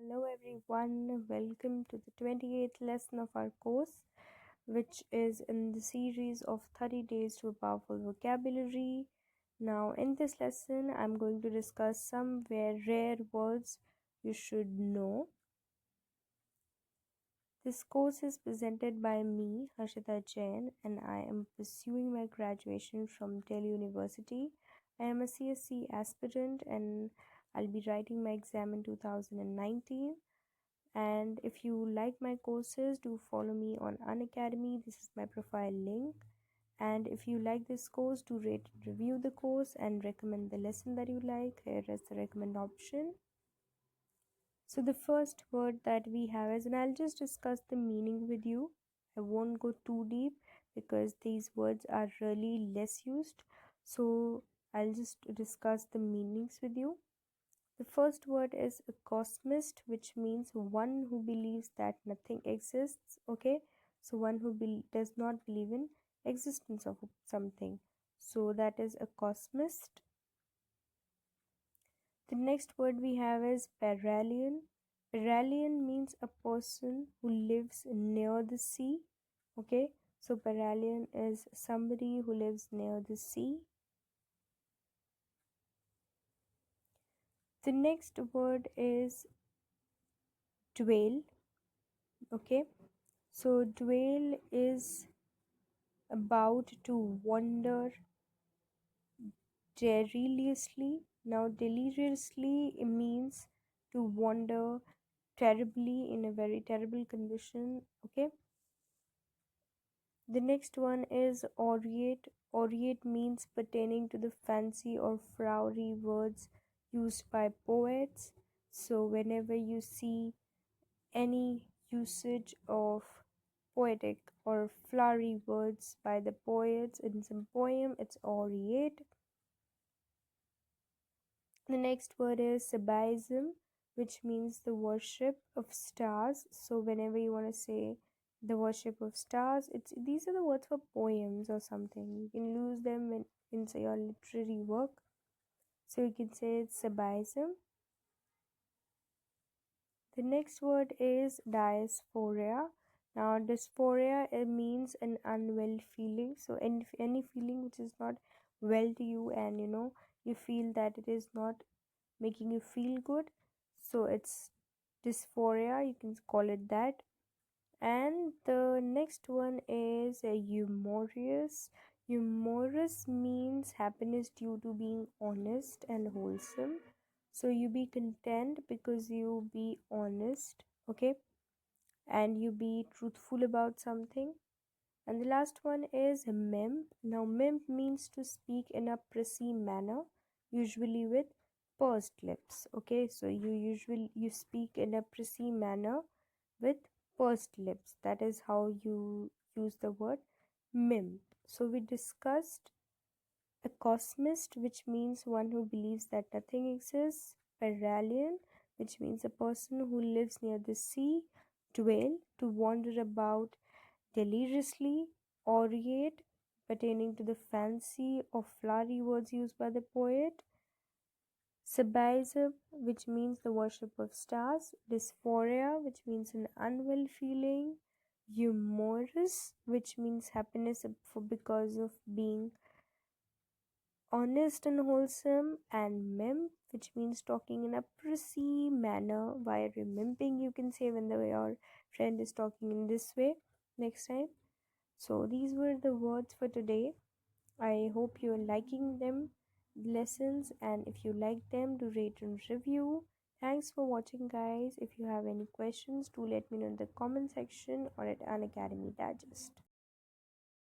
Hello everyone, welcome to the 28th lesson of our course, which is in the series of 30 days to a powerful vocabulary. Now, in this lesson, I'm going to discuss some rare words you should know. This course is presented by me, Harshita Jain, and I am pursuing my graduation from Delhi University. I am a CSC aspirant and I'll be writing my exam in 2019. And if you like my courses, do follow me on Unacademy. This is my profile link. And if you like this course, do rate and review the course and recommend the lesson that you like. Here is the recommend option. So the first word that we have is, and I'll just discuss the meaning with you. I won't go too deep because these words are really less used. So I'll just discuss the meanings with you. The first word is a cosmist, which means one who believes that nothing exists. Okay, so one who does not believe in existence of something. So that is a cosmist. The next word we have is Parallean. Parallean means a person who lives near the sea. Okay, so Parallean is somebody who lives near the sea. The next word is dwell. Okay, so dwell is about to wander deliriously. Now deliriously means to wander terribly, in a very terrible condition. Okay, the next one is aureate. Aureate means pertaining to the fancy or flowery words used by poets. So whenever you see any usage of poetic or flowery words by the poets in some poem, it's aureate. The next word is Sabaism, which means the worship of stars. So whenever you want to say the worship of stars, these are the words for poems or something. You can use them in say your literary work. So you can say it's Sabaism. The next word is dysphoria. Now dysphoria, it means an unwell feeling. So any feeling which is not well to you, and you feel that it is not making you feel good, so it's dysphoria, you can call it that. And the next one is humorous. Humorous means happiness due to being honest and wholesome. So you be content because you be honest, okay, and you be truthful about something. And the last one is mem. Now mem means to speak in a prissy manner, usually with pursed lips. Okay, so you speak in a prissy manner with pursed lips. That is how you use the word mem. So we discussed a cosmist, which means one who believes that nothing exists. Parallean, which means a person who lives near the sea. Dwell, to wander about deliriously. Aureate, pertaining to the fancy or flowery words used by the poet. Sabaism, which means the worship of stars. Dysphoria, which means an unwell feeling. Humorous, which means happiness because of being honest and wholesome. And mem, which means talking in a prissy manner. While remembering, you can say when your friend is talking in this way next time. So these were the words for today. I hope you are liking them, lessons, and if you like them, do rate and review. Thanks for watching, guys. If you have any questions, do let me know in the comment section or at Unacademy Digest.